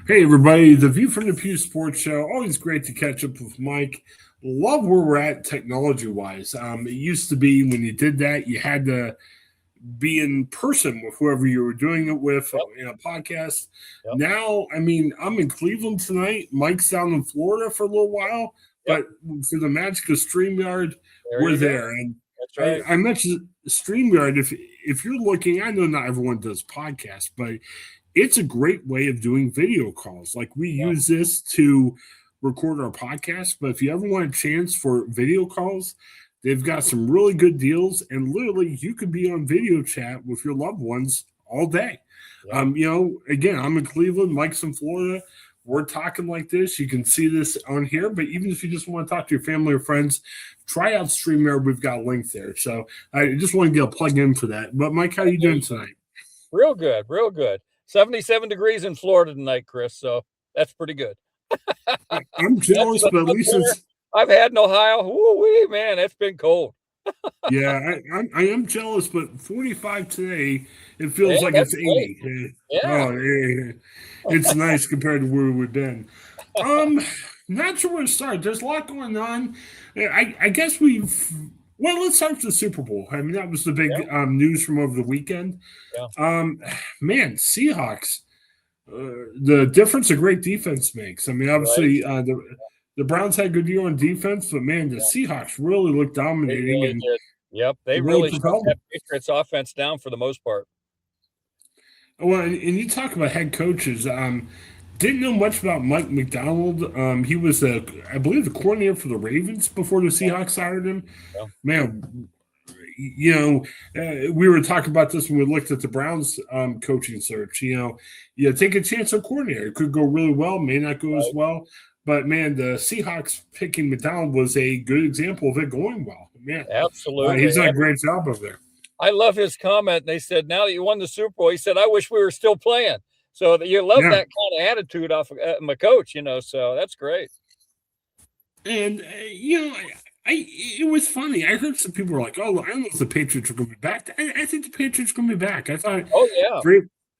Hey, everybody, the View from the Pew Sports Show. Always great to catch up with Mike. Love where we're at technology wise. It used to be when you did that, you had to be in person with whoever you were doing it with Yep, in a podcast. yep, Now, I'm in Cleveland tonight. Mike's down in Florida for a little while, yep. but for the magic of StreamYard, There we're you go. there. And That's right. I mentioned StreamYard. If you're looking, I know not everyone does podcasts, but it's a great way of doing video calls. Like we Yeah, use this to record our podcast, but if you ever want a chance for video calls, they've got some really good deals, and literally you could be on video chat with your loved ones all day. yeah. Again, I'm in Cleveland, Mike's in Florida. We're talking like this. You can see this on here, but even if you just want to talk to your family or friends, try out StreamYard. We've got a link there. So I just want to get a plug in for that. But Mike, how are you doing tonight? Real good, real good. 77 degrees in Florida tonight, Chris. So that's pretty good. I'm That's jealous, the but at best least winter it's I've had in Ohio. Woo wee, man, it's been cold. yeah. I am jealous, but 45 today, it Yeah, feels like that's it's great. 80. Yeah. It's nice compared to where we've been. Um, Not sure where to start. There's a lot going on. I guess we've. Well, let's start with the Super Bowl. I mean, that was the Yeah, big news from over the weekend. yeah. Um, Man, Seahawks. The difference a great defense makes. I mean, Right. obviously, the Browns had a good year on defense, but man, the Yeah, Seahawks really looked they dominating really and did. Yep, they really really shut propelled that them. Patriots offense down for the most part. Well, and you talk about head coaches. Didn't know much about Mike McDonald. He was, I believe, the coordinator for the Ravens before the Yeah, Seahawks hired him. yeah. Man, we were talking about this when we looked at the Browns coaching search. Take a chance on coordinator. It could go really well, may not go as Right. well. But man, the Seahawks picking McDonald was a good example of it going well. Man, he's Absolutely. done a great job over there. I love his comment. They said, "Now that you won the Super Bowl," he said, "I wish we were still playing." So that you love Yeah, that kind of attitude off of my coach, so that's great. and it was funny. I heard some people were like, "Oh, I don't know if the Patriots are going to be back." I think the Patriots are going to be back. I thought Oh yeah,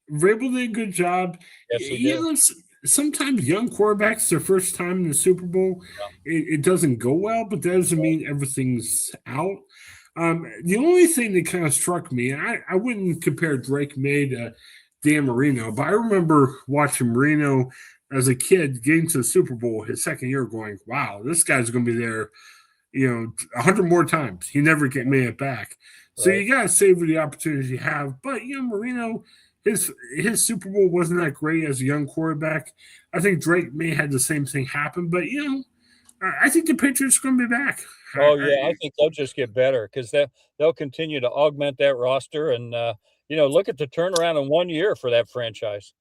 Vrabel did a good job. yes he did. Sometimes young quarterbacks, their first time in the Super Bowl, it doesn't go well, but that doesn't mean everything's out. The only thing that kind of struck me, and I wouldn't compare Drake May to Dan Marino, but I remember watching Marino as a kid getting to the Super Bowl his second year going, wow, this guy's going to be there 100 more times. He never get made it back. So Right. you got to savor the opportunities you have. But Marino, his Super Bowl wasn't that great as a young quarterback. I think Drake may had the same thing happen, but I think the Patriots are going to be back. Oh yeah, I think they'll just get better because they'll continue to augment that roster and look at the turnaround in 1 year for that franchise.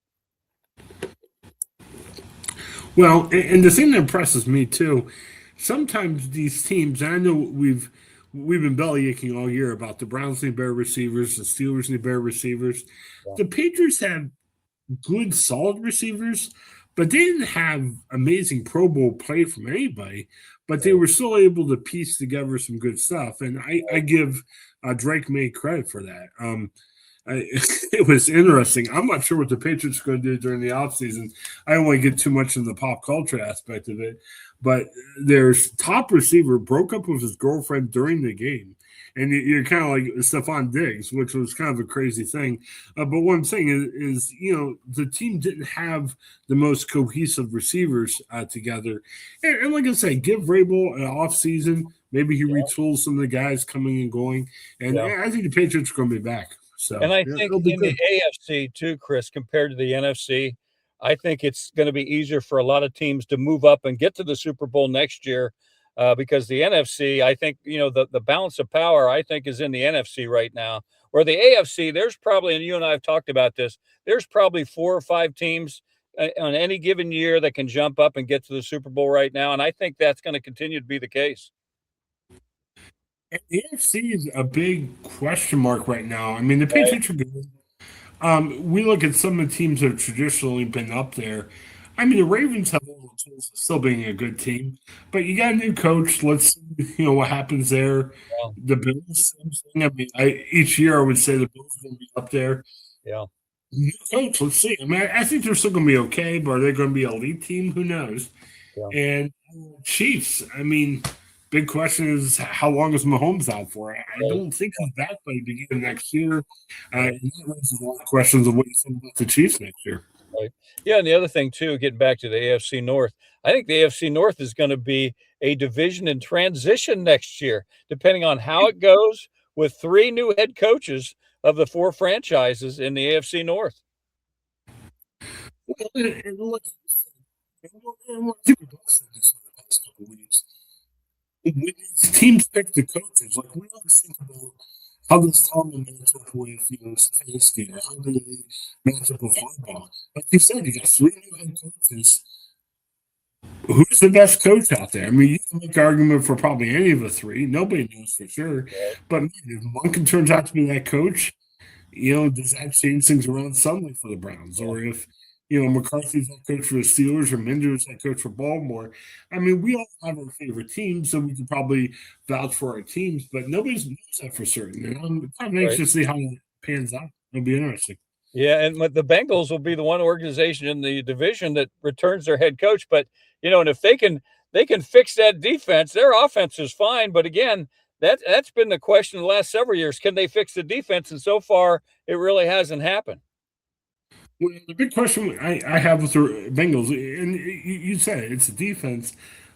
Well, and the thing that impresses me too, sometimes these teams, I know we've been belly aching all year about the Browns need better receivers, the Steelers need better receivers. Yeah, The Patriots have good, solid receivers, but they didn't have amazing Pro Bowl play from anybody. But they right, were still able to piece together some good stuff, and I right. give Drake May credit for that. It was interesting. I'm not sure what the Patriots are going to do during the offseason. I don't want to get too much in the pop culture aspect of it, but their top receiver broke up with his girlfriend during the game. And you're kind of like Stephon Diggs, which was kind of a crazy thing. But what I'm saying is the team didn't have the most cohesive receivers together. And like I said, give Vrabel an offseason. Maybe he Yeah, retools some of the guys coming and going. And yeah. I think the Patriots are going to be back. And So I yeah, think it'll be in the good. AFC too, Chris, compared to the NFC, I think it's going to be easier for a lot of teams to move up and get to the Super Bowl next year, because the NFC, I think, the balance of power, I think, is in the NFC right now. Where the AFC, there's probably, and you and I have talked about this, there's probably 4 or 5 teams on any given year that can jump up and get to the Super Bowl right now, and I think that's going to continue to be the case. And the AFC is a big question mark right now. I mean, the Right? Patriots are good. We look at some of the teams that have traditionally been up there. I mean, the Ravens have all the tools of still being a good team, but you got a new coach. Let's see, what happens there. Yeah, The Bills, same thing. I mean, each year I would say the Bills are going to be up there. yeah. New coach, let's see. I mean, I think they're still going to be okay, but are they going to be an elite team? Who knows? Yeah. And Chiefs, I mean, big question is how long is Mahomes out for? I Right. don't think he's back by the beginning of next year. Right. And that raises a lot of questions of what you think about the Chiefs next year. Right. Yeah, and the other thing too, getting back to the AFC North, I think the AFC North is going to be a division in transition next year, depending on how it goes with three new head coaches of the four franchises in the AFC North. Well, and look, and I think we both said this in the past couple of weeks. When these teams pick the coaches, like we always think about how does Tomlin match up with Stefanski, or how do they match up with Harbaugh? Like you said, you got three new head coaches. Who's the best coach out there? I mean, you can make an argument for probably any of the three. Nobody knows for sure. Right. But man, if Monken turns out to be that coach, does that change things around suddenly for the Browns? Yeah. Or if, McCarthy's head coach for the Steelers or Minder's head coach for Baltimore, I mean, we all have our favorite teams, so we can probably vouch for our teams, but nobody's knows that for certain. And I'm kind of anxious Right. to see how it pans out. It'll be interesting. Yeah, and the Bengals will be the one organization in the division that returns their head coach. But and if they can fix that defense, their offense is fine. But again, that's been the question the last several years. Can they fix the defense? And so far, it really hasn't happened. Well, the big question I have with the Bengals, and you said it, it's the defense,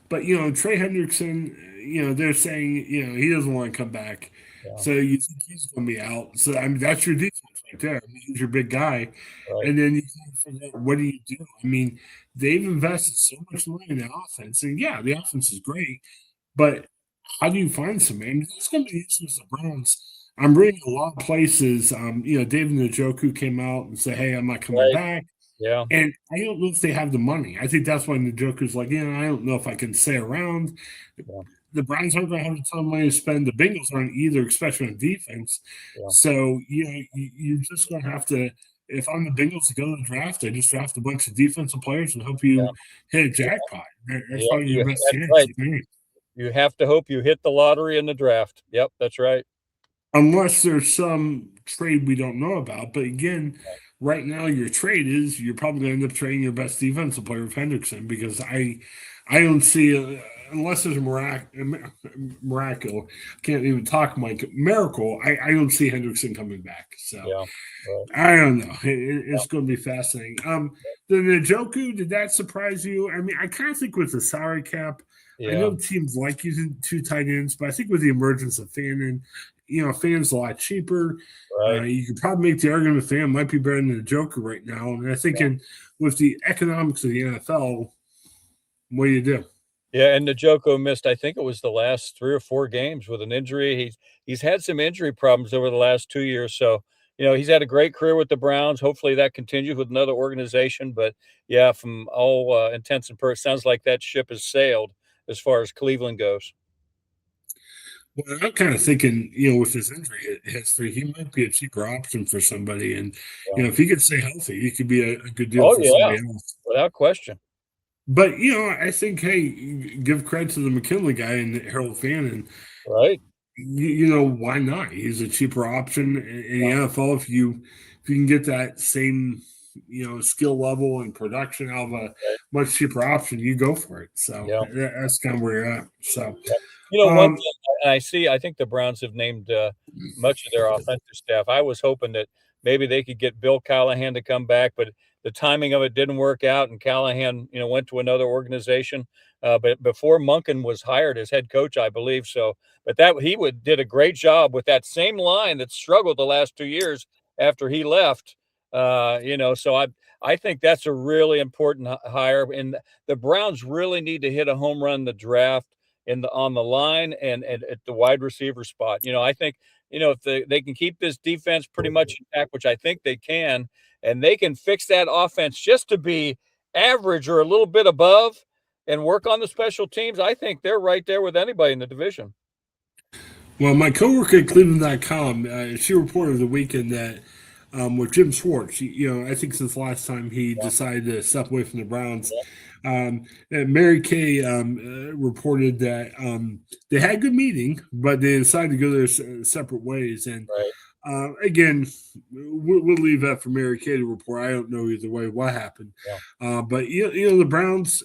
but Trey Hendrickson, they're saying he doesn't want to come back, Yeah, so you think he's going to be out. So I mean that's your defense right there. I mean, he's your big guy, right, and then you kind of figure out what do you do? I mean, they've invested so much money in the offense, and yeah, the offense is great, but how do you find some? I mean, that's going to be the issue with the Browns. I'm reading a lot of places. David Njoku came out and said, "Hey, I'm not coming right. back." Yeah, And I don't know if they have the money. I think that's why Njoku's like, I don't know if I can stay around. yeah, The Browns aren't going to have a ton of money to spend. The Bengals aren't either, especially on defense. yeah, So you're just going to have to. If I'm the Bengals to go to the draft, I just draft a bunch of defensive players and hope yeah, you hit a yeah, jackpot. That's yeah. probably your best That's chance. right. You have to hope you hit the lottery in the draft. Yep, that's right. Unless there's some trade we don't know about. But again, right now your trade is you're probably going to end up trading your best defensive player with Hendrickson because I don't see unless there's a miracle. Can't even talk, Mike. Miracle. I don't see Hendrickson coming back. So Yeah, right. I don't know. Yeah, It's going to be fascinating. The Njoku, did that surprise you? I mean, I kind of think with the salary cap, I yeah, know teams like using two tight ends, but I think with the emergence of Fannin, Fann's a lot cheaper. right. You could probably make the argument Fan might be better than the Joker right now. And I think with the economics of the NFL, what do you do? Yeah, and Njoku missed, I think it was the last 3 or 4 games with an injury. He's had some injury problems over the last 2 years, so, he's had a great career with the Browns. Hopefully, that continues with another organization, but, yeah, from all, intents and purposes, sounds like that ship has sailed as far as Cleveland goes. Well, I'm kind of thinking, with his injury history, he might be a cheaper option for somebody. And, Yeah. if he could stay healthy, he could be a good deal Oh, for yeah, somebody else. without question. But, I think, hey, give credit to the McKinley guy and Harold Fannin. Right? Why not? He's a cheaper option in the Yeah, NFL. If you can get that same, skill level and production out of a right. much cheaper option, you go for it. So Yeah. that's kind of where you're at. So, Yeah. One um, thing I think the Browns have named, much of their offensive staff. I was hoping that maybe they could get Bill Callahan to come back, but the timing of it didn't work out, and Callahan, went to another organization, but before Monken was hired as head coach, I believe so, but that he would did a great job with that same line that struggled the last 2 years after he left, so I think that's a really important hire, and the Browns really need to hit a home run in the draft in the on the line and at the wide receiver spot. I think, if they can keep this defense pretty much intact, which I think they can, and they can fix that offense just to be average or a little bit above and work on the special teams, I think they're right there with anybody in the division. well, my coworker at Cleveland.com, she reported over the weekend that with Jim Schwartz, I think since last time he Yeah, decided to step away from the Browns, yeah, and Mary Kay reported that they had a good meeting, but they decided to go their separate ways. And right. Again, we'll leave that for Mary Kay to report. I don't know either way what happened. Yeah. But the Browns.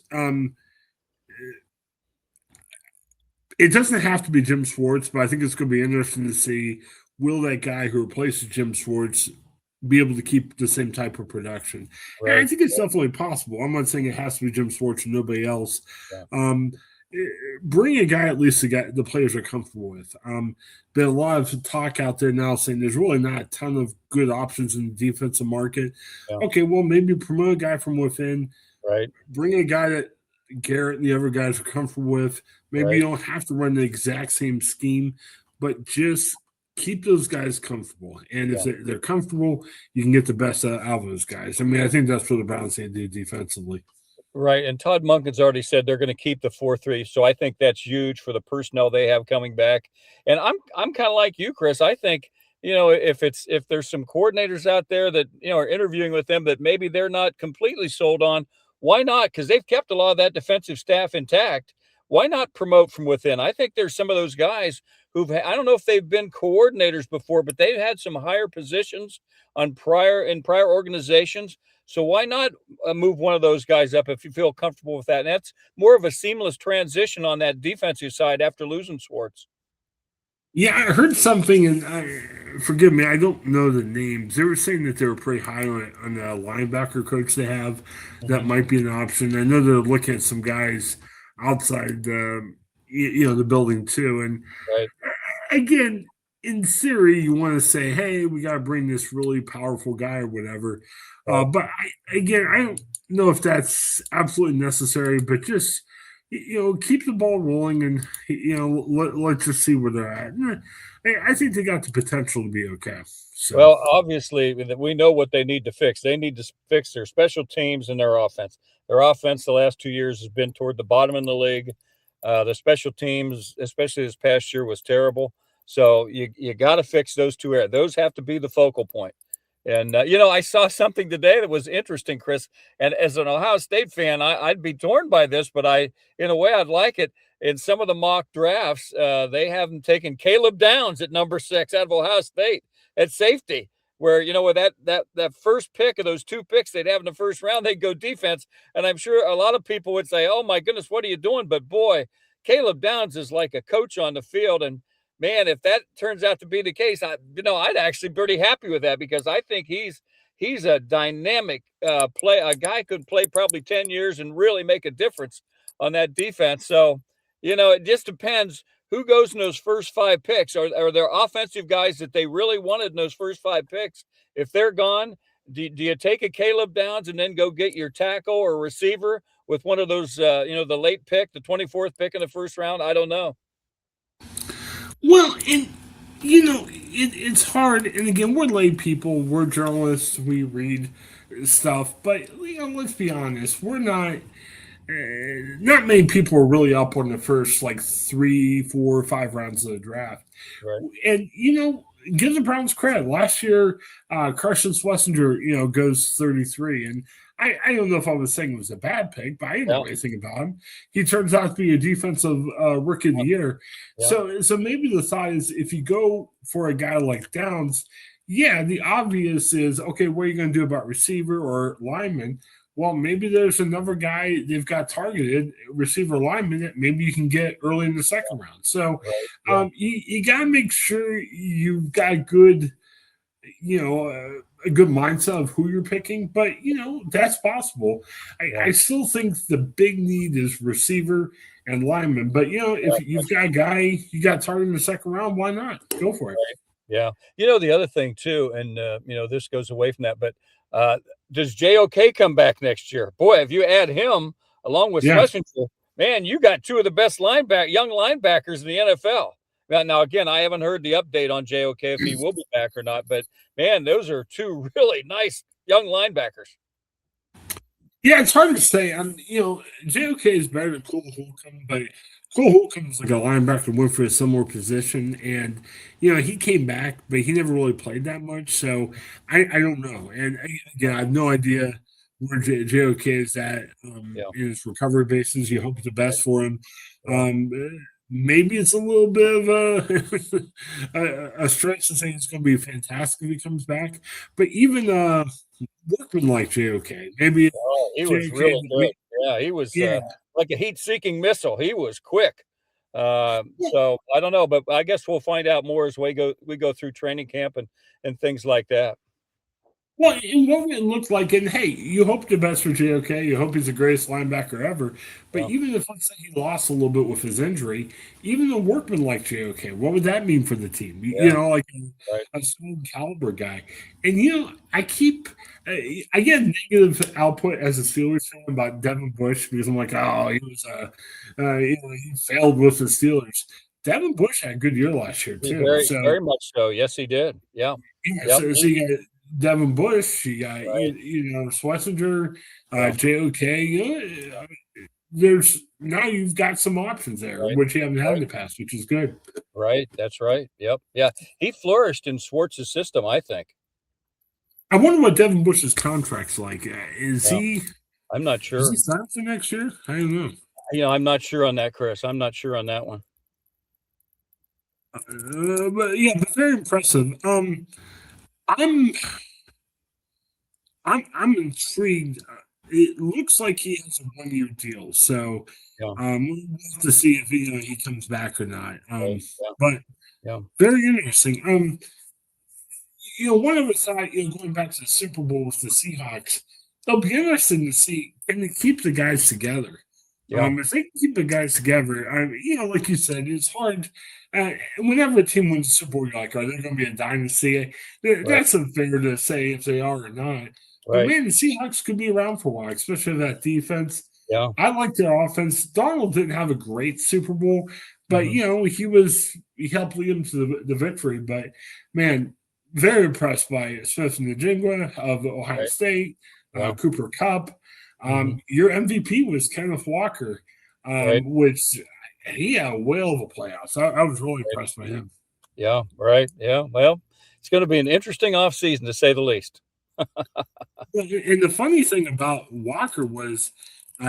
It doesn't have to be Jim Schwartz, but I think it's going to be interesting to see will that guy who replaces Jim Schwartz be able to keep the same type of production. And I Right. think it's definitely possible. I'm not saying it has to be Jim Schwartz and nobody else. Yeah. Bring a guy at least the players are comfortable with. Been a lot of talk out there now saying there's really not a ton of good options in the defensive market. Yeah. Okay, well maybe promote a guy from within. Right. Bring a guy that Garrett and the other guys are comfortable with. Maybe Right. you don't have to run the exact same scheme, but just keep those guys comfortable. And if they're comfortable, you can get the best out of those guys. I mean, I think that's what the Browns need to do defensively. Right, and Todd Monken's already said they're gonna keep the 4-3, so I think that's huge for the personnel they have coming back, and I'm kinda like you, Chris. I think, if there's some coordinators out there that, are interviewing with them that maybe they're not completely sold on, why not? Because 'Cause they've kept a lot of that defensive staff intact. Why not promote from within? I think there's some of those guys I don't know if they've been coordinators before, but they've had some higher positions in prior organizations, so why not move one of those guys up if you feel comfortable with that. And that's more of a seamless transition on that defensive side after losing Swartz. Yeah, I heard something, and forgive me, I don't know the names. They were saying that they were pretty high on the linebacker coach they have. That Mhm. might be an option. I know they're looking at some guys outside the building too. And Right. again, in theory, you want to say, "Hey, we got to bring this really powerful guy or whatever." Right. But I don't know if that's absolutely necessary. But just keep the ball rolling, and let's just see where they're at. And I think they got the potential to be okay. So Well, obviously, we know what they need to fix. They need to fix their special teams and their offense. Their offense the last 2 years has been toward the bottom in the league. The special teams, especially this past year, was terrible. So you got to fix those two areas. Those have to be the focal point. And I saw something today that was interesting, Chris. And as an Ohio State fan, I'd be torn by this, but in a way, I'd like it. In some of the mock drafts, they have them taking Caleb Downs at number 6 out of Ohio State at safety, where with that first pick of those 2 picks they'd have in the first round, they'd go defense. And I'm sure a lot of people would say, "Oh my goodness, what are you doing?" But boy, Caleb Downs is like a coach on the field, and man, if that turns out to be the case, I'd actually be pretty happy with that because I think he's a dynamic play. A guy could play probably 10 years and really make a difference on that defense. So, it just depends who goes in those first 5 picks. Are there offensive guys that they really wanted in those first 5 picks? If they're gone, do you take a Caleb Downs and then go get your tackle or receiver with one of those, the late pick, the 24th pick in the first round? I don't know. well, and it's hard. And again, we're lay people, we're journalists, we read stuff, but let's be honest, we're not. Not many people are really up on the first like 3, 4, 5 rounds of the draft. Right. And give the Browns credit. Last year, Carson Schlesinger, goes 33, and I don't know if I was saying it was a bad pick, but I didn't know Yeah. anything about him. He turns out to be a defensive rookie of the year. Yeah. So maybe the thought is if you go for a guy like Downs, yeah, the obvious is okay. What are you going to do about receiver or lineman? Well, maybe there's another guy they've got targeted, receiver lineman, that maybe you can get early in the second round. So Right. Yeah. you got to make sure you've got good, a good mindset of who you're picking. But, that's possible. Yeah. I still think the big need is receiver and lineman. But, if you've got a guy you got targeted in the second round, why not? Go for it. Yeah. The other thing too, and this goes away from that, but uh, does JOK come back next year? Boy, if you add him along with Yeah. Schlesinger, man, you got 2 of the best young linebackers in the NFL. Now, again, I haven't heard the update on JOK if he will be back or not, but man, those are 2 really nice young linebackers. Yeah, it's hard to say. JOK is better than Cole Holcomb, but Cole Holcomb's like a linebacker went for a similar position, and he came back, but he never really played that much. So I don't know. And again, I have no idea where JOK is at Yeah. in his recovery basis. You hope the best for him. Yeah. Um, maybe it's a little bit of a stretch to say it's going to be fantastic if he comes back. But even workman like JOK, maybe Oh, he was JOK, really good. Yeah, he was, yeah. like a heat-seeking missile. He was quick. So I don't know, but I guess we'll find out more as we go through training camp and things like that. Well, and what it looked like, and hey, you hope the best for JOK. You hope he's the greatest linebacker ever. But Yeah, even if let's say he lost a little bit with his injury, even a workman like JOK, what would that mean for the team? yeah, Like right. a strong caliber guy. And I get negative output as a Steelers fan about Devin Bush because I'm like, oh, he was he failed with the Steelers. Devin Bush had a good year last year He too. very So very much so. Yes, he did. Yeah. yeah, Yep, so you got Devin Bush, you got right, Schlesinger, yeah, JOK. There's now you've got some options there, right, which you haven't had in right, the past, which is good. right, that's right. Yep, yeah. He flourished in Schwartz's system, I think. I wonder what Devin Bush's contract's like. Is Yeah, he I'm not is he sure. signed for next year? I don't know. I'm not sure on that, Chris. I'm not sure on that one. But yeah, but very impressive. I'm I'm intrigued. It looks like he has a 1 year deal, so Yeah, we'll have to see if he comes back or not. right, yeah, But yeah, very interesting. One of us thought, going back to the Super Bowl with the Seahawks, it'll be interesting to see can they keep the guys together. yeah, If they can keep the guys together, like you said, it's hard. Whenever a team wins the Super Bowl, you're like, are they going to be a dynasty? right, That's unfair to say if they are or not. But right, man, the Seahawks could be around for a while, especially that defense. yeah, I like their offense. Donald didn't have a great Super Bowl, but mhm, he helped lead them to the victory. But man, very impressed by Smith and Njigba of Ohio right, State, yeah, Cooper Cup. mhm, Your MVP was Kenneth Walker, right, which he had a whale of a playoffs. I was really right, impressed by him. yeah, right, yeah, well, it's gonna be an interesting offseason to say the least. And the funny thing about Walker was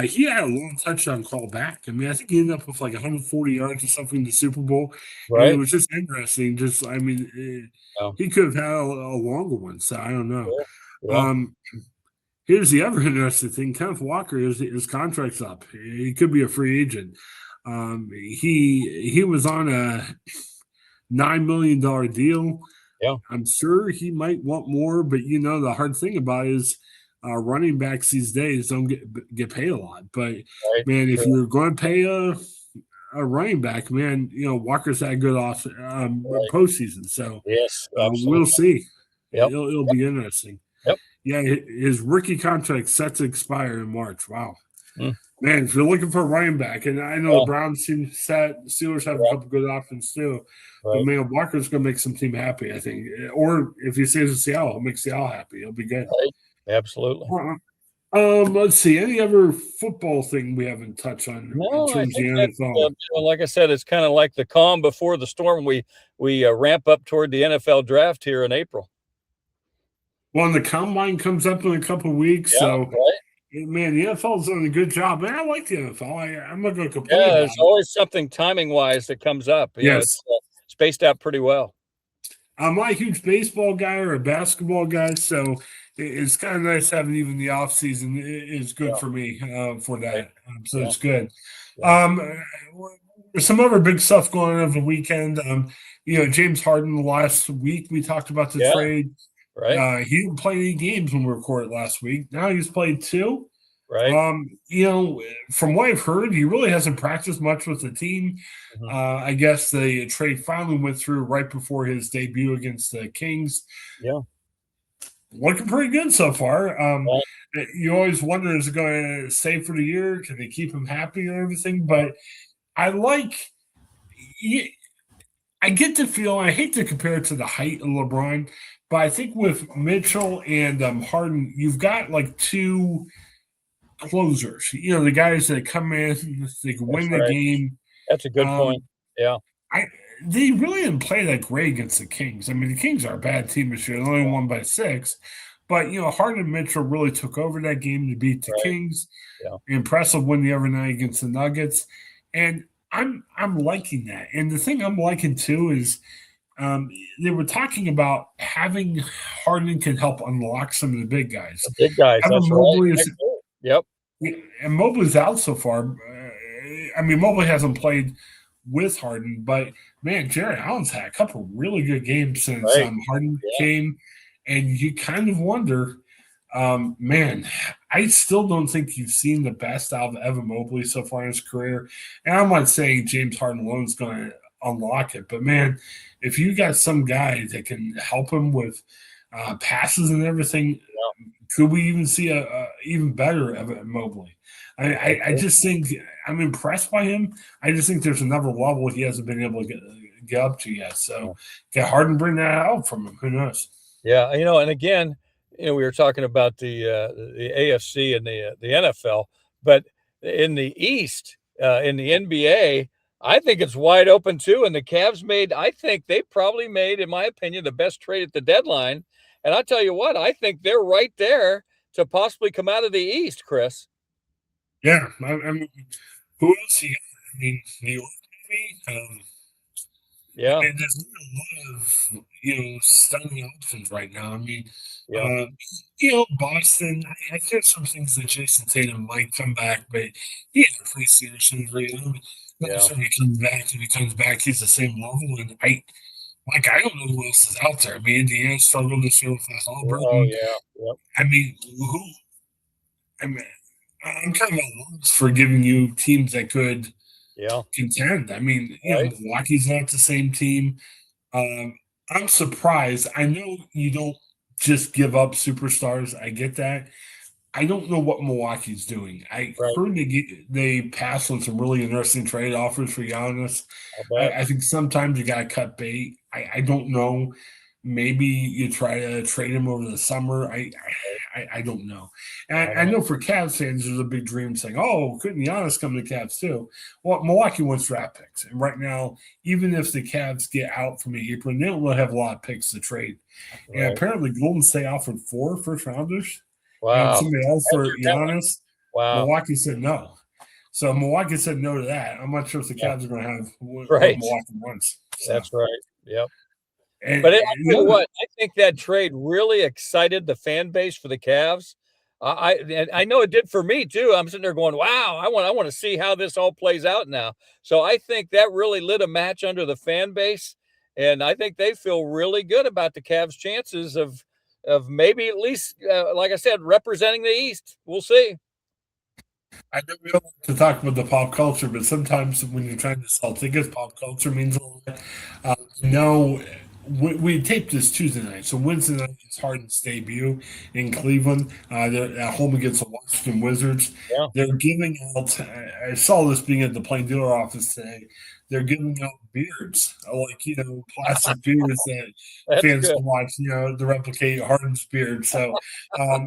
he had a long touchdown call back. I mean, I think he ended up with like 140 yards or something in the Super Bowl, and it Right? was just interesting. Just, I mean, Yeah, he could have had a longer one, so I don't know. yeah, yeah, Um, Here's the other interesting thing: Kenneth Walker his contract's up. He could be a free agent. He was on a $9 million deal. yeah, I'm sure he might want more, but the hard thing about it is running backs these days don't get paid a lot. But right, man, if true, you're going to pay a running back, man, Walker's had good off right, postseason, so yes, we'll absolutely, see. yep, It'll yep, be interesting. yep, Yeah, his rookie contract set to expire in March. Wow. mm, Man, if you're looking for a running back, and I know the yeah, Browns seem set, the Steelers have a yeah, couple good options too, but right, man, Walker's going to make some team happy, I think. Or if he stays in Seattle, he'll make Seattle happy. He'll be good. right, absolutely. Let's see. Any other football thing we haven't touched on in No, I terms of the think that, NFL? like I said, it's kinda like the calm before the storm. We ramp up toward the NFL draft here in April. Well, and the combine comes up in a couple of weeks, Yeah, so right? man, the NFL's doing a good job. Man, I like the NFL. I'm not going to complain Yeah, about there's it. always something timing-wise that comes up, it's, Yes. spaced out pretty well. I'm not a huge baseball guy or a basketball guy, so it's kind of nice having even the off season is good Yeah, for me for right, that. So yeah, it's good. yeah, Um, there's some other big stuff going on over the weekend. James Harden last week we talked about the yeah, trade. right, He didn't play any games when we recorded last week. Now he's played two. right, From what I've heard, he really hasn't practiced much with the team. mhm, I guess the trade finally went through right before his debut against the Kings. yeah, Looking pretty good so far. right, You always wonder, is it going to stay for the year? Can they keep him happy or everything? But I like, I get the feel, I hate to compare it to the height of LeBron, but I think with Mitchell and Harden, you've got like two closers. The guys that come in, they can that's win the right. game. That's a good point. Um, Yeah, I They really didn't play that great against the Kings. I mean, the Kings are a bad team this year. They only won by 6. But Harden and Mitchell really took over that game to beat the right, Kings. yeah, Impressive win the other night against the Nuggets. And I'm liking that. And the thing I'm liking too is they were talking about having Harden can help unlock some of the big guys. The big guys. Evan That's right. Mobley I is agree. Yep. and Mobley's out so far. I mean, Mobley hasn't played with Harden, but man, Jared Allen's had a couple really good games since Right. Harden Yeah. came, and you kind of wonder, man, I still don't think you've seen the best out of Evan Mobley so far in his career. And I'm not saying James Harden alone is going to unlock it, but man, if you got some guy that can help him with passes and everything, Yeah. could we even see a even better Evan Mobley? I just think I'm impressed by him. I just think there's another level he hasn't been able to get up to yet. So get Harden bring that out from him. Who knows? Yeah, and again, we were talking about the AFC and the NFL, but in the East, in the NBA, I think it's wide open too. And the Cavs I think they probably made, in my opinion, the best trade at the deadline. And I tell you what, I think they're right there to possibly come out of the East, Chris. Yeah, I mean, who else? I mean, New York, maybe. Yeah, And there's not a lot of stunning options right now. I mean, yeah, uh, Boston. I hear some things that Jason Tatum might come back, but he had a pretty serious injury. I'm not yeah. sure he comes back. If he comes back, he's the same level. And I don't know who else is out there. I mean, Indiana struggled this year with Oh Halliburton. yeah, yep, I mean, who? I mean, I'm kind of at loss for giving you teams that could yeah, contend. I mean, right, Milwaukee's not the same team. Um, I'm surprised. I know you don't just give up superstars. I get that. I don't know what Milwaukee's doing. I right. heard they passed on some really interesting trade offers for Giannis. I bet. I think sometimes you got to cut bait. I don't know. Maybe you try to trade him over the summer. I don't know. And I I know. know for Cavs fans, there's a big dream saying, "Oh, couldn't Giannis come to Cavs too?" Well, Milwaukee wants draft picks, and right now, even if the Cavs get out from the apron, they don't really have a lot of picks to trade. And Right. apparently, Golden State offered 4 first rounders and Wow. somebody else for After that one. Giannis. Wow. Milwaukee said no. So Milwaukee said no to that. I'm not sure if the Yeah. Cavs are going to have what Right. Milwaukee wants. So, That's right. Yep. and, But I'll and tell the you other, what, I think that trade really excited the fan base for the Cavs. And I know it did for me too. I'm sitting there going, "Wow, I want to see how this all plays out now." So I think that really lit a match under the fan base, and I think they feel really good about the Cavs' chances of maybe at least, like I said, representing the East. We'll see. I know we don't like to talk about the pop culture, but sometimes when you're trying to sell tickets, pop culture means a lot. No, we taped this Tuesday night, so Wednesday night is Harden's debut in Cleveland. They're at home against the Washington Wizards. Yeah, They're giving out. I saw this being at the Plain Dealer office today. They're giving out beards, like plastic beards that that's fans good. can watch, to replicate Harden's beard. So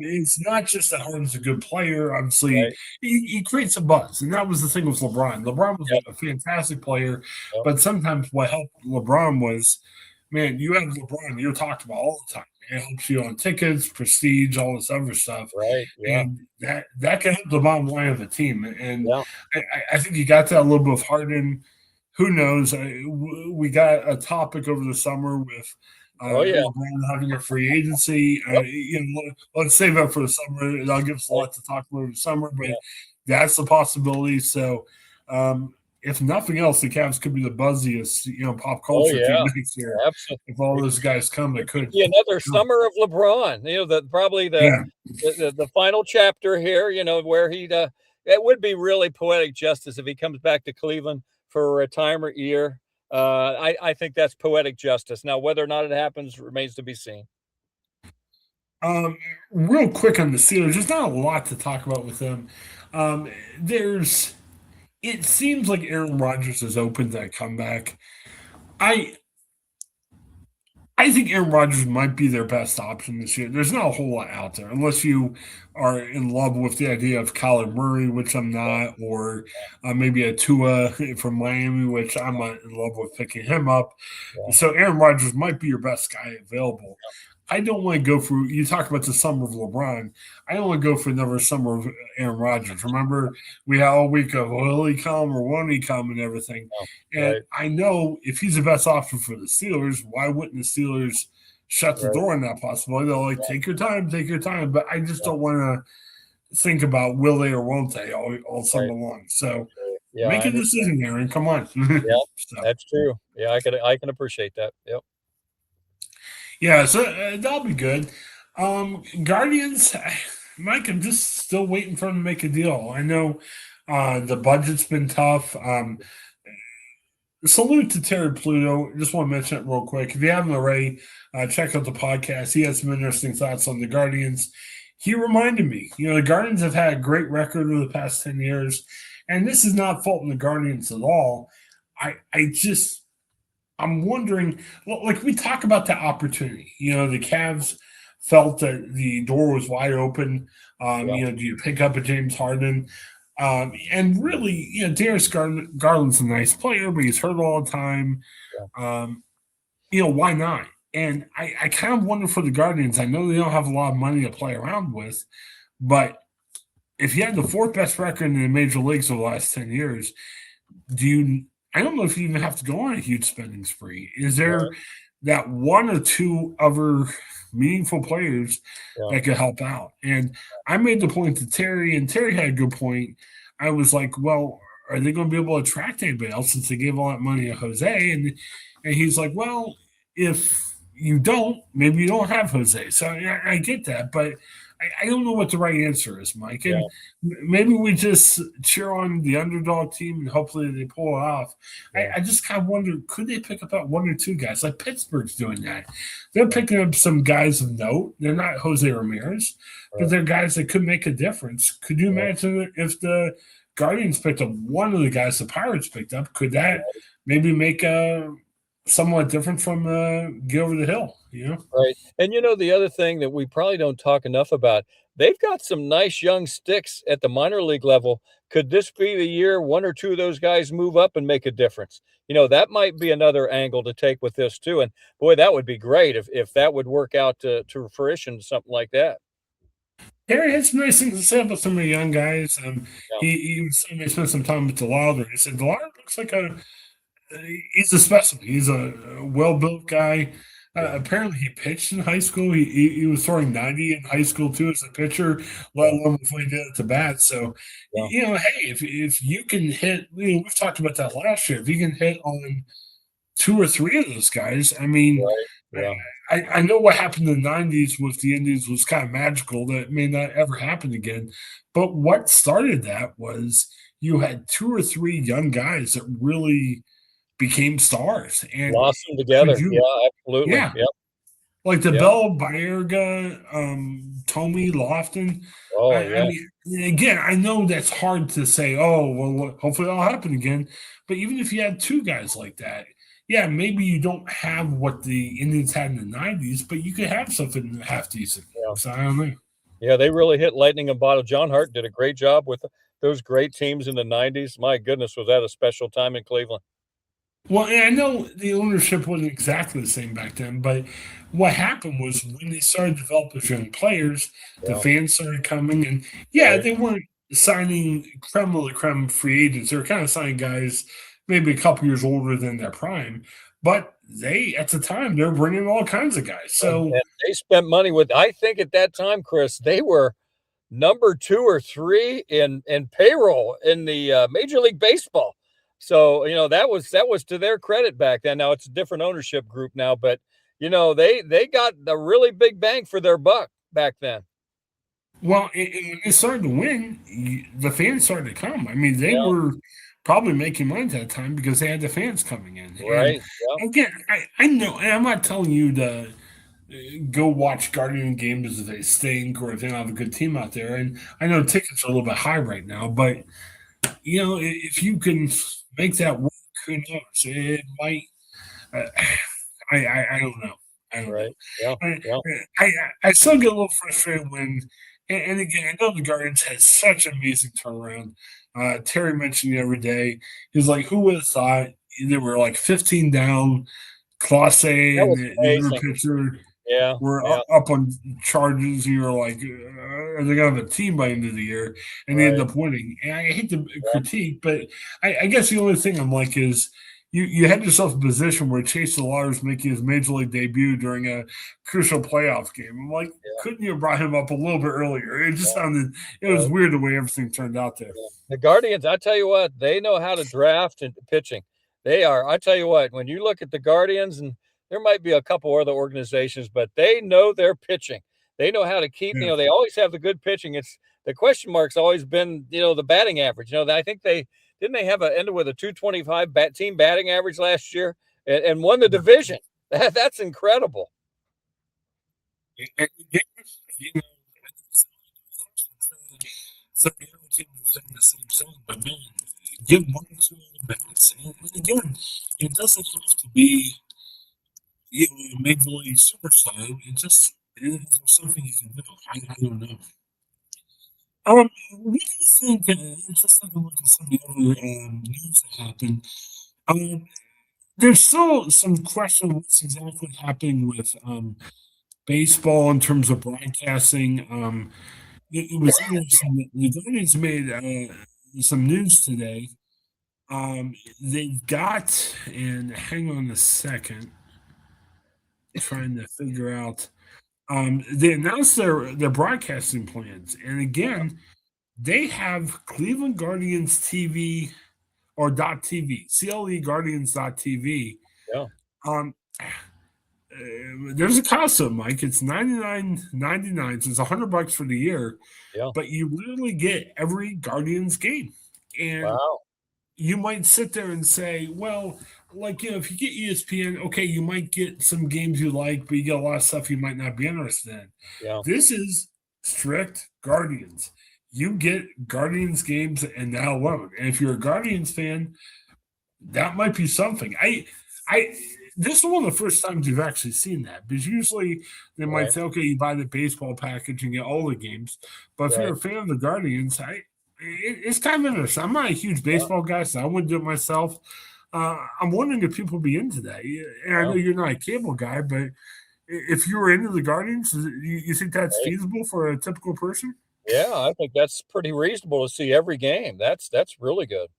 it's not just that Harden's a good player. Obviously, Right. he creates a buzz, and that was the thing with LeBron. LeBron was Yep. a fantastic player, Yep. but sometimes what helped LeBron was, man, you have LeBron, you're talked about all the time. It helps you on tickets, prestige, all this other stuff, Right. Yeah. and that can help the bottom line of the team. And Yeah. I think you got that a little bit of Harden. Who knows? We got a topic over the summer with Oh yeah. LeBron having a free agency. Yep. Let's save that for the summer. That'll give us a Right. lot to talk about in the summer, but Yeah. that's the possibility. So, if nothing else, the Cavs could be the buzziest, pop Oh culture team yeah. next year. If all Absolutely. those guys come, they It could could. be another summer of LeBron. Probably Yeah. the final chapter here. Where it would be really poetic justice if he comes back to Cleveland for a retirement year. I think that's poetic justice. Now, whether or not it happens remains to be seen. Um, Real quick on the Steelers, there's not a lot to talk about with them. Um, there's It seems like Aaron Rodgers is open to that comeback. I I think Aaron Rodgers might be their best option this year. There's not a whole lot out there unless you are in love with the idea of Kyler Murray, which I'm Yeah, not, or maybe a Tua from Miami, which I'm not in love with picking him up. yeah, So Aaron Rodgers might be your best guy available. I don't want to go through. You talk about the summer of LeBron. I don't want to go for another summer of Aaron Rodgers. Remember, we had all week of will he come or won't he come and everything. Yeah, And right, I know if he's the best option for the Steelers, why wouldn't the Steelers shut the right, door on that possibility? They'll like take your time, take your time. But I just yeah, don't want to think about will they or won't they all summer right. long. So Yeah, make I a understand. decision, Aaron. Come on. Yeah, So. that's true. Yeah, I can appreciate that. Yep. Yeah, so that'll be good. Guardians, Mike, I'm just still waiting for them to make a deal. I know the budget's been tough. Salute to Terry Pluto. Just want to mention it real quick. If you haven't already, check out the podcast. He has some interesting thoughts on the Guardians. He reminded me, the Guardians have had a great record over the past 10 years, and this is not faulting the Guardians at all. I just I'm wondering, like we talk about that opportunity. The Cavs felt that the door was wide open. Yeah, Do you pick up a James Harden? And really, Darius Garland's a nice player, but he's hurt all the time. yeah, Um, why not? And I kind of wonder for the Guardians. I know they don't have a lot of money to play around with, but if you had the fourth best record in the major leagues over the last 10 years, do you I don't know if you even have to go on a huge spending spree. Is there right, that one or two other meaningful players yeah, that could help out? And I made the point to Terry, and Terry had a good point. I was like, well, are they going to be able to attract anybody else since they gave all that money to Jose? And he's like, well, if you don't, maybe you don't have Jose. So I get that, but I don't know what the right answer is, Mike. yeah, And maybe we just cheer on the underdog team and hopefully they pull it off. yeah, I just kind of wonder, could they pick up that one or two guys? Like Pittsburgh's doing that. They're yeah, picking up some guys of note. They're not Jose Ramirez, but right, they're guys that could make a difference. Could you right, imagine if the Guardians picked up one of the guys the Pirates picked up? Could that right, maybe make a somewhat different from get over the hill? right. And the other thing that we probably don't talk enough about, they've got some nice young sticks at the minor league level. Could this be the year one or two of those guys move up and make a difference? That might be another angle to take with this too. And boy, that would be great if that would work out to fruition, something like that. Harry had some nice things to say about some of the young guys. Yeah, He was saying they spent some time with DeLauder. He said DeLauder looks like he's a specimen. He's a well built guy. yeah, Apparently, he pitched in high school. He was throwing 90 in high school too as a pitcher, let yeah, alone before he did it to bat. So, yeah, hey, if you can hit, we've talked about that last year. If you can hit on two or three of those guys. I mean, right, yeah, I know what happened in the 90s with the Indians was kind of magical. That may not ever happen again. But what started that was you had two or three young guys that really became stars. And blossom could together. you, Yeah, absolutely. yeah, Yep, like the yep. Bell Baerga, Tommy Lofton. Oh, I yeah, mean, again, I know that's hard to say. Oh, well, hopefully that'll happen again. But even if you had two guys like that, yeah, maybe you don't have what the Indians had in the '90s, but you could have something half decent. yeah. So I don't know. Yeah, they really hit lightning in a bottle. John Hart did a great job with those great teams in the '90s. My goodness, was that a special time in Cleveland? Well, and I know the ownership wasn't exactly the same back then, but what happened was when they started developing young players, the Yeah, fans started coming, and yeah, right. they weren't signing creme of the creme free agents. They were kind of signing guys maybe a couple years older than their prime, but they at the time they were bringing all kinds of guys. So And they spent money with I think at that time, Chris, they were number 2 or 3 in payroll in the, Major League Baseball. So, that was to their credit back then. Now it's a different ownership group now, but, they got a really big bang for their buck back then. well, and when they started to win, the fans started to come. I mean, they Yeah, were probably making money at that time because they had the fans coming in. And right. Yeah, again, I know, and I'm not telling you to go watch Guardian games if they stink or if they don't have a good team out there. And I know tickets are a little bit high right now, but if you can make that work, who knows? It might. Uh, I don't know. I don't know. right. Yeah, I, yeah, I I still get a little frustrated when, and again, I know the Guardians had such an amazing turnaround. Terry mentioned the other day. He's like, who would have thought they were like 15 down, Clase that and was the other amazing. pitcher. Yeah, were yeah, up on charges. You're like, are they gonna have a team by the end of the year? And they end right. up winning. And I hate to Yeah, critique, but I guess the only thing I'm like is you had yourself in a position where Chase Lars making his major league debut during a crucial playoff game. I'm like, yeah, couldn't you have brought him up a little bit earlier? It just sounded it was right. weird the way everything turned out there. Yeah. The Guardians, I tell you what, they know how to draft and pitching. They are. I tell you what, when you look at the Guardians, and there might be a couple other organizations, but they know their pitching. They know how to keep, Yeah. they always have the good pitching. It's the question mark's always been, the batting average. I think they didn't they have ended with a 225 team batting average last year and won the division. That's incredible. And you know, some of the other teams are saying the same thing, but man, give one or two other bats. And again, it doesn't have to be a major league superstar. Is there something you can do? I don't know. What do you think? Just take a look at some of the other news that happened. Um, there's still some question what's exactly happening with baseball in terms of broadcasting. It was interesting that the Guardians made some news today. They've got, and hang on a second, trying to figure out. They announced their broadcasting plans, and again, they have Cleveland Guardians TV or .tv, CLE Guardians .tv. Yeah, Um, there's a cost to it, Mike. It's 99.99, so it's $100 for the year, yeah. but you literally get every Guardians game, and Wow. you might sit there and say, well, like, if you get ESPN, okay, you might get some games you like, but you get a lot of stuff you might not be interested in. Yeah, This is strict Guardians. You get Guardians games and that alone. And if you're a Guardians fan, that might be something. I this is one of the first times you've actually seen that because usually they might right, say, okay, you buy the baseball package and get all the games. But if you're right. a fan of the Guardians, it's kind of interesting. I'm not a huge Yeah, baseball guy, so I wouldn't do it myself. I'm wondering if people be into that. And I know yeah, you're not a cable guy, but if you were into the Guardians, you think that's right. feasible for a typical person? Yeah, I think that's pretty reasonable to see every game. That's really good.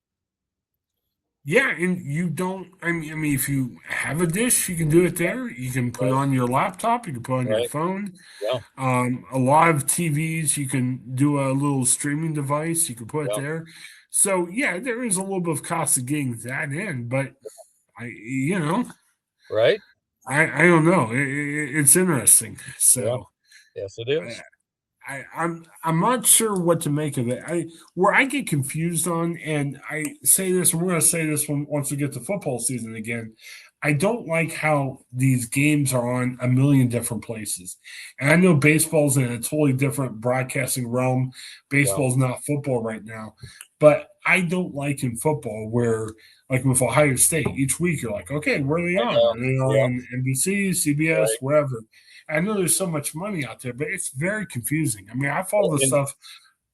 Yeah, and you don't. I mean, if you have a dish, you can do it there. You can put it Right, on your laptop. You can put it on your right. phone. Yeah, A lot of TVs, you can do a little streaming device. You can put it yeah, there. So yeah, there is a little bit of cost of getting that in, but I, you know, right. I don't know. It's interesting. Yeah, So yes, it I, is. I'm not sure what to make of it. Where I get confused on, and I say this, and we're going to say this once we get to football season again. I don't like how these games are on a million different places. And I know baseball's in a totally different broadcasting realm. Yeah, Baseball's not football right now. But I don't like in football where, like with Ohio State, each week you're like, okay, where are they I on? know. Are they Yeah, on NBC, CBS, right. wherever? I know there's so much money out there, but it's very confusing. I mean, I follow this And stuff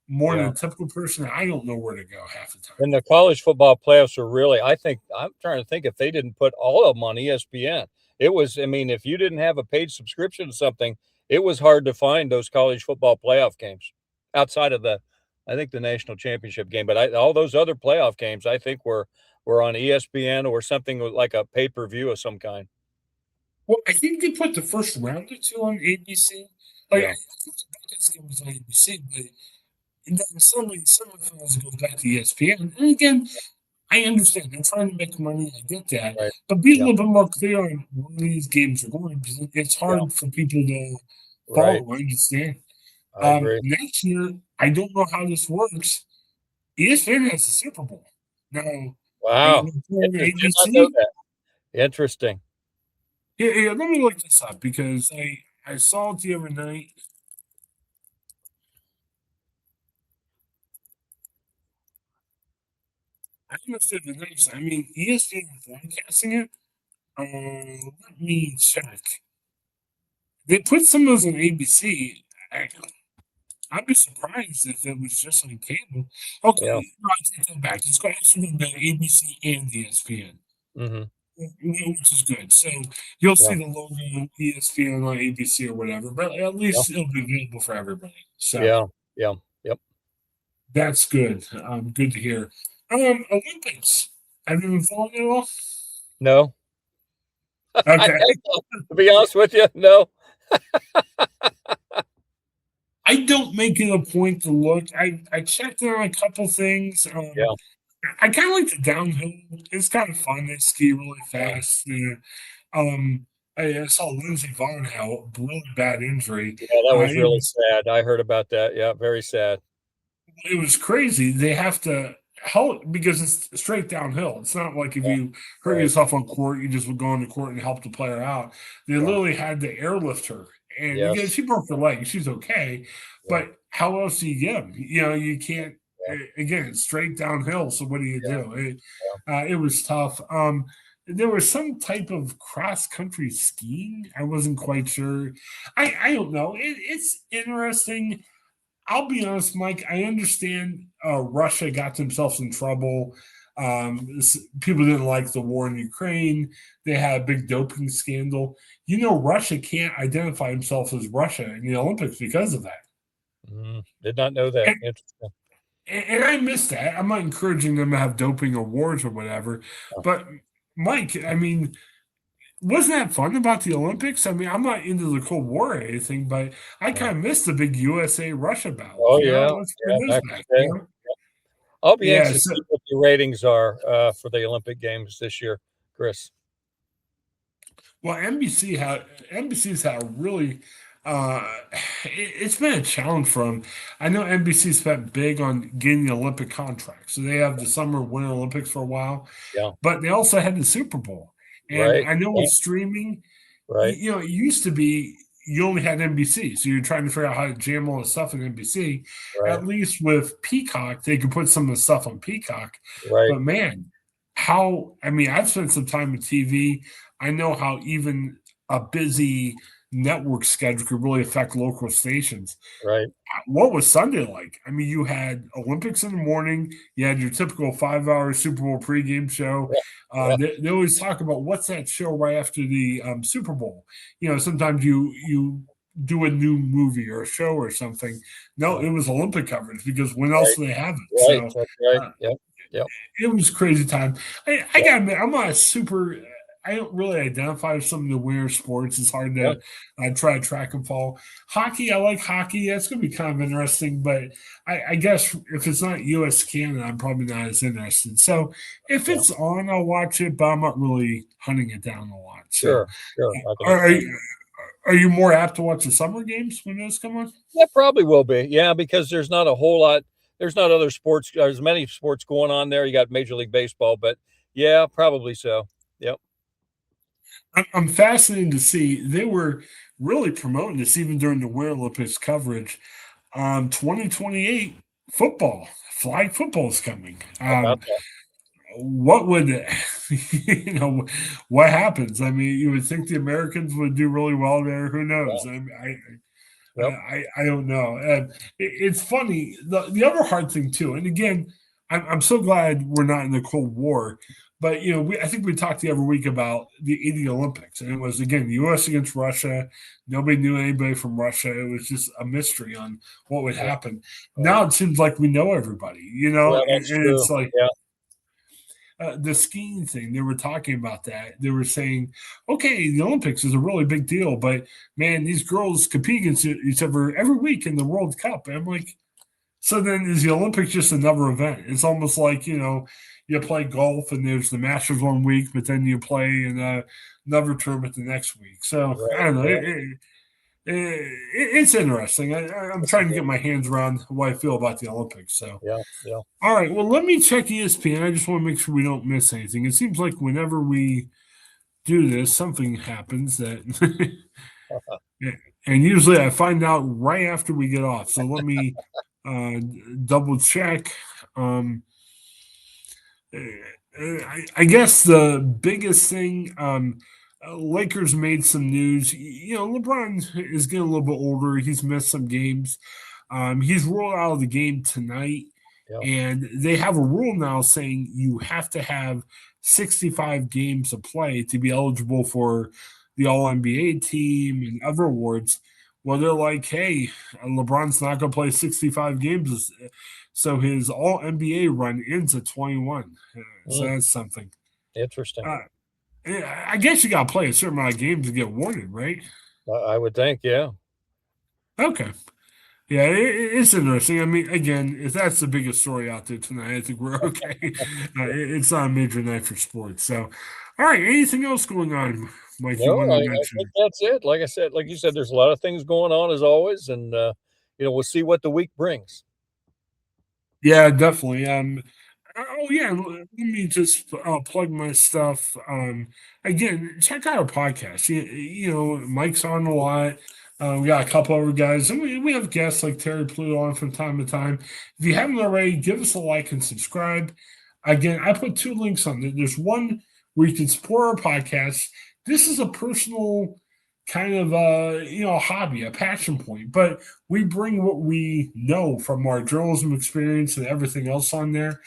more than yeah, a typical person. I don't know where to go half the time. and the college football playoffs are really, I think I'm trying to think if they didn't put all of them on ESPN. It was, I mean, if you didn't have a paid subscription to something, it was hard to find those college football playoff games outside of I think the national championship game. But all those other playoff games, I think were on ESPN or something like a pay per view of some kind. Well, I think they put the first round or two on ABC. Like, I Yeah, think the biggest game was on ABC, but then semifinals goes back to ESPN. And again, I understand they're trying to make money. I get that, right. but be a Yeah, little bit more clear on where these games are going because it's yeah, hard for people to right. follow. I understand. I agree. Next year, I don't know how this works. ESPN has the Super Bowl. Now, are you Wow. going to put on Interesting. Did not know ABC? that. Interesting. Yeah, let me look this up because I saw it the other night. I understood the names. I mean, ESPN is broadcasting it. Let me check. They put some of those on ABC. I'd be surprised if it was just on cable. Okay, Yeah. no, I take that back. It's going to actually be ABC and ESPN. Mhm. which is good. So you'll Yeah, see the logo on ESPN or ABC or whatever, but at yeah, least it'll be available for everybody. So yeah, yeah, yep. that's good. Good to hear. Olympics. Have you been following it all? No, I Okay. to be honest with you, no. I don't make it a point to look. I checked on a couple things. Yeah, I kind of like the downhill. It's kind of fun. They ski really yeah, fast. Um, I saw Lindsey Vonn have a really bad injury. yeah, that was It really was sad. I heard about that. Yeah, very sad. it was crazy. They have to help because it's straight downhill. It's not like if Yeah, you hurt right. yourself on court, you just would go into court and help the player out. They Yeah, literally had to airlift her, and again, yes, she broke her leg. She's okay, yeah, but how else do you get them? You can't. yeah, Again, it's straight downhill. So what do you yeah, do? yeah, It was tough. There was some type of cross country skiing. I wasn't quite sure. I don't know. It's interesting. I'll be honest, Mike. I understand Russia got themselves in trouble. People didn't like the war in Ukraine. They had a big doping scandal. Russia can't identify themselves as Russia in the Olympics because of that. Did not know that. And, Interesting. and I miss that. I'm not encouraging them to have doping awards or whatever. Oh, But, Mike, I mean, wasn't that fun about the Olympics? I mean, I'm not into the Cold War or anything, but I yeah. kind of miss the big USA Russia battles. Oh, yeah, Let's bring yeah, those back back. in the day. I'll be Yeah. anxious to So see what the ratings are for the Olympic Games this year, Chris. Well, NBC's had a really uh it's been a challenge for them. I know NBC spent big on getting the Olympic contract. So they have the summer winter Olympics for a while, Yeah, but they also had the Super Bowl. And right, I know with yeah, streaming, right, it used to be you only had NBC. So you're trying to figure out how to jam all the stuff in NBC. right, At least with Peacock, they could put some of the stuff on Peacock. right, But man, I mean, I've spent some time with TV. I know how even a busy network schedule could really affect local stations. right. What was Sunday like? I mean, you had Olympics in the morning. You had your typical 5-hour Super Bowl pregame show. Yeah, yeah, They always talk about what's that show right after the Super Bowl. Sometimes you do a new movie or a show or something. No, yeah, it was Olympic coverage because when else right, do they have it? right. So That's right. uh, Yep, yep, it was crazy time. I yep, gotta admit, I'm not a super. I don't really identify with some of the winter sports. It's hard yep, to try to track and follow. Hockey, I like hockey. That's going to be kind of interesting, but I guess if it's not U.S. Canada, I'm probably not as interested. So if yeah. it's on, I'll watch it, but I'm not really hunting it down a lot. So Sure, sure. I can are understand. are you more apt to watch the summer games when those come on? Yeah, probably will be. Yeah, because there's not a whole lot. There's not other sports. There's many sports going on there. You got Major League Baseball, but yeah, probably so. Yep. I'm fascinated to see they were really promoting this even during the Winter Olympics coverage. 2028 football, flag football is coming. How about that? What would what happens? I mean, you would think the Americans would do really well there. Who knows? Yeah. Yep. I don't know. And it's funny. The other hard thing too, and again, I'm so glad we're not in the Cold War. But I think we talked the other week about the '80 Olympics, and it was again the U.S. against Russia. Nobody knew anybody from Russia. It was just a mystery on what would Yeah. happen. Right. Now it seems like we know everybody, Yeah, and, that's and true. it's like Yeah. the skiing thing, they were talking about that. They were saying, okay, the Olympics is a really big deal, but man, these girls compete against each other every week in the World Cup. And I'm like, so then is the Olympics just another event? It's almost like, you play golf and there's the Masters one week, but then you play in another tournament the next week. So Right. I don't know. Yeah. It's interesting. I'm Yes, it trying to get is. my hands around what I feel about the Olympics. So Yeah. Yeah. all right. Well, let me check ESPN. I just want to make sure we don't miss anything. It seems like whenever we do this, something happens that, and usually I find out right after we get off. So let me uh, double check. Um, I guess the biggest thing, Lakers made some news. LeBron is getting a little bit older. He's missed some games. He's rolled out of the game tonight. Yeah. And they have a rule now saying you have to have 65 games of play to be eligible for the All NBA team and other awards. Well, they're like, hey, LeBron's not going to play 65 games. So his All NBA run ends at 21. So Mm, that's something. interesting. Uh, I guess you got to play a certain amount of games to get awarded, right? I would think, yeah. Okay. Yeah, it's interesting. I mean, again, if that's the biggest story out there tonight, I think we're okay. It's not a major night for sports. So, all right, anything else going on, Mike, you No, want I to think mention? that's it. Like I said, like you said, there's a lot of things going on as always, and we'll see what the week brings. Yeah, definitely. Oh yeah, let me just plug my stuff. Again, check out our podcast. Mike's on a lot. We got a couple other guys, and we have guests like Terry Pluto on from time to time. If you haven't already, give us a like and subscribe. Again, I put two links on there. There's one where you can support our podcast. This is a personal kind of hobby, a passion point, but we bring what we know from our journalism experience and everything else on there.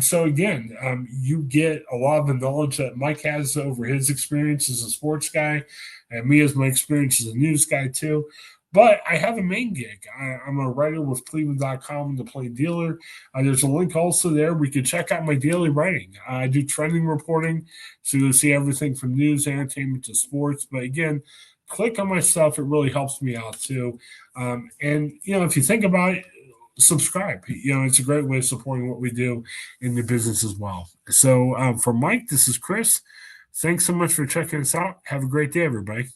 So again, you get a lot of the knowledge that Mike has over his experience as a sports guy, and me as my experience as a news guy too. But I have a main gig. I'm a writer with Cleveland.com, the Plain Dealer. There's a link also there. We can check out my daily writing. I do trending reporting, so you'll see everything from news, entertainment to sports. But again, click on my stuff. It really helps me out too. And if you think about it, subscribe. It's a great way of supporting what we do in the business as well. So for Mike, this is Chris. Thanks so much for checking us out. Have a great day, everybody.